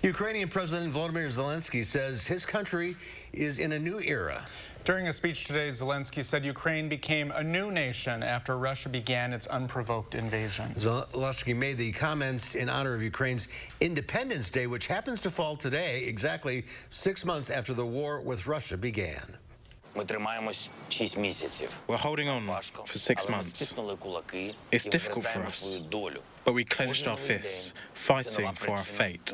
Ukrainian President Volodymyr Zelensky says his country is in a new era. During a speech today, Zelensky said Ukraine became a new nation after Russia began its unprovoked invasion. Zelensky made the comments in honor of Ukraine's Independence Day, which happens to fall today, exactly 6 months after the war with Russia began. We're holding on for 6 months. It's difficult for us, but we clenched our fists, fighting for our fate.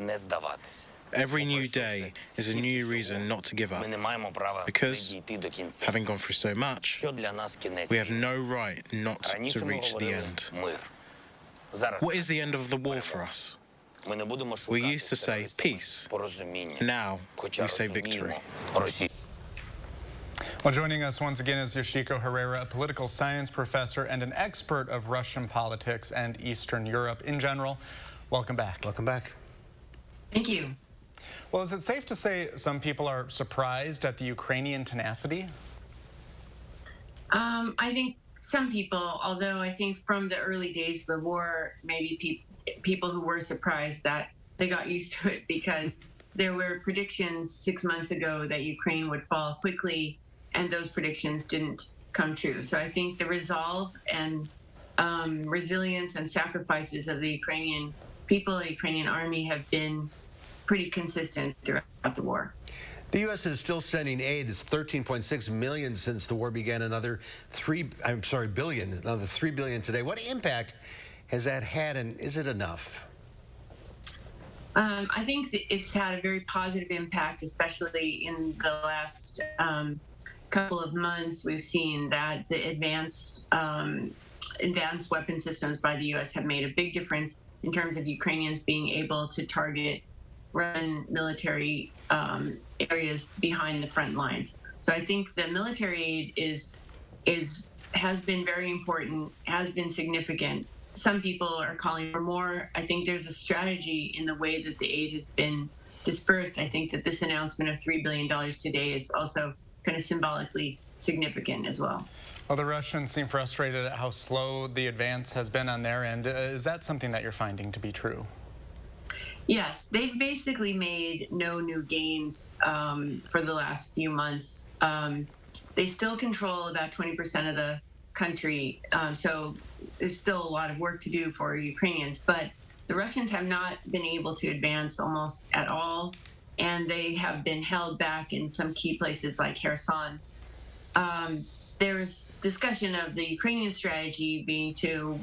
Every new day is a new reason not to give up, because, having gone through so much, we have no right not to reach the end. What is the end of the war for us? We used to say peace. Now we say victory. Well, joining us once again is Yoshiko Herrera, a political science professor and an expert of Russian politics and Eastern Europe in general. Welcome back. Welcome back. Thank you. Well, is it safe to say some people are surprised at the Ukrainian tenacity? I think some people, although I think from the early days of the war, maybe people who were surprised that they got used to it, because there were predictions 6 months ago that Ukraine would fall quickly, and those predictions didn't come true. So I think the resolve and resilience and sacrifices of the Ukrainian people, the Ukrainian army, have been pretty consistent throughout the war. The U.S. is still sending aid. It's $13.6 million since the war began. Another $3 billion today. What impact has that had, and is it enough? I think it's had a very positive impact, especially in the last couple of months. We've seen that the advanced weapon systems by the U.S. have made a big difference in terms of Ukrainians being able to target Russian military areas behind the front lines. So I think the military aid has been very important, has been significant. Some people are calling for more. I think there's a strategy in the way that the aid has been dispersed. I think that this announcement of $3 billion today is also kind of symbolically significant as well. Well, the Russians seem frustrated at how slow the advance has been on their end. Is that something that you're finding to be true? Yes, they've basically made no new gains for the last few months. They still control about 20% of the country, so there's still a lot of work to do for Ukrainians. But the Russians have not been able to advance almost at all, and they have been held back in some key places like Kherson. There's discussion of the Ukrainian strategy being to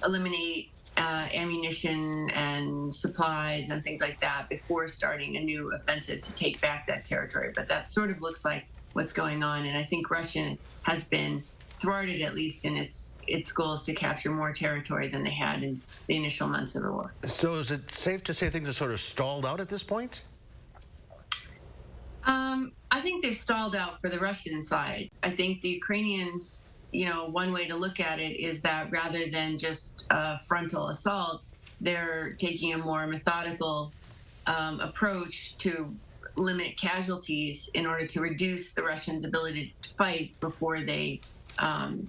eliminate ammunition and supplies and things like that before starting a new offensive to take back that territory. But that sort of looks like what's going on. And I think Russia has been thwarted, at least in its goals to capture more territory than they had in the initial months of the war. So is it safe to say things are sort of stalled out at this point? I think they've stalled out for the Russian side. I think the Ukrainians, one way to look at it is that rather than just a frontal assault, they're taking a more methodical approach to limit casualties in order to reduce the Russians' ability to fight before they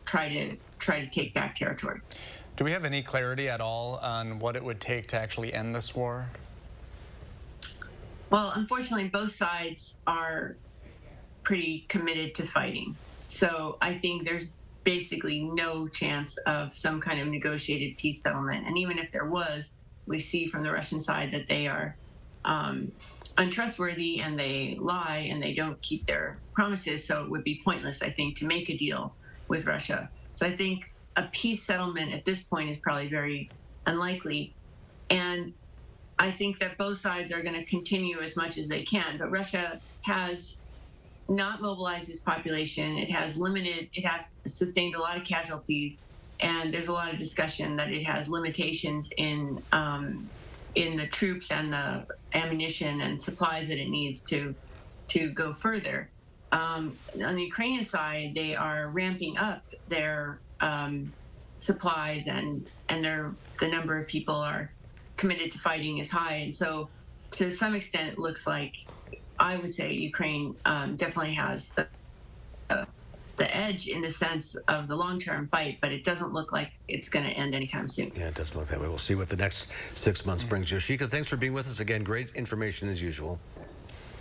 try to take back territory. Do we have any clarity at all on what it would take to actually end this war? Well, unfortunately, both sides are pretty committed to fighting. So I think there's basically no chance of some kind of negotiated peace settlement. And even if there was, we see from the Russian side that they are untrustworthy, and they lie, and they don't keep their promises. So it would be pointless, I think, to make a deal with Russia. So I think a peace settlement at this point is probably very unlikely. And I think that both sides are going to continue as much as they can. But Russia has not mobilized its population. It has sustained a lot of casualties, and there's a lot of discussion that it has limitations in the troops and the ammunition and supplies that it needs to go further. On the Ukrainian side, they are ramping up their supplies, and the number of people are committed to fighting is high. And so to some extent, it looks like, I would say, Ukraine definitely has the the edge in the sense of the long-term fight, but it doesn't look like it's going to end anytime soon. Yeah, it doesn't look that way. We'll see what the next 6 months brings. Yoshiko, thanks for being with us again. Great information as usual.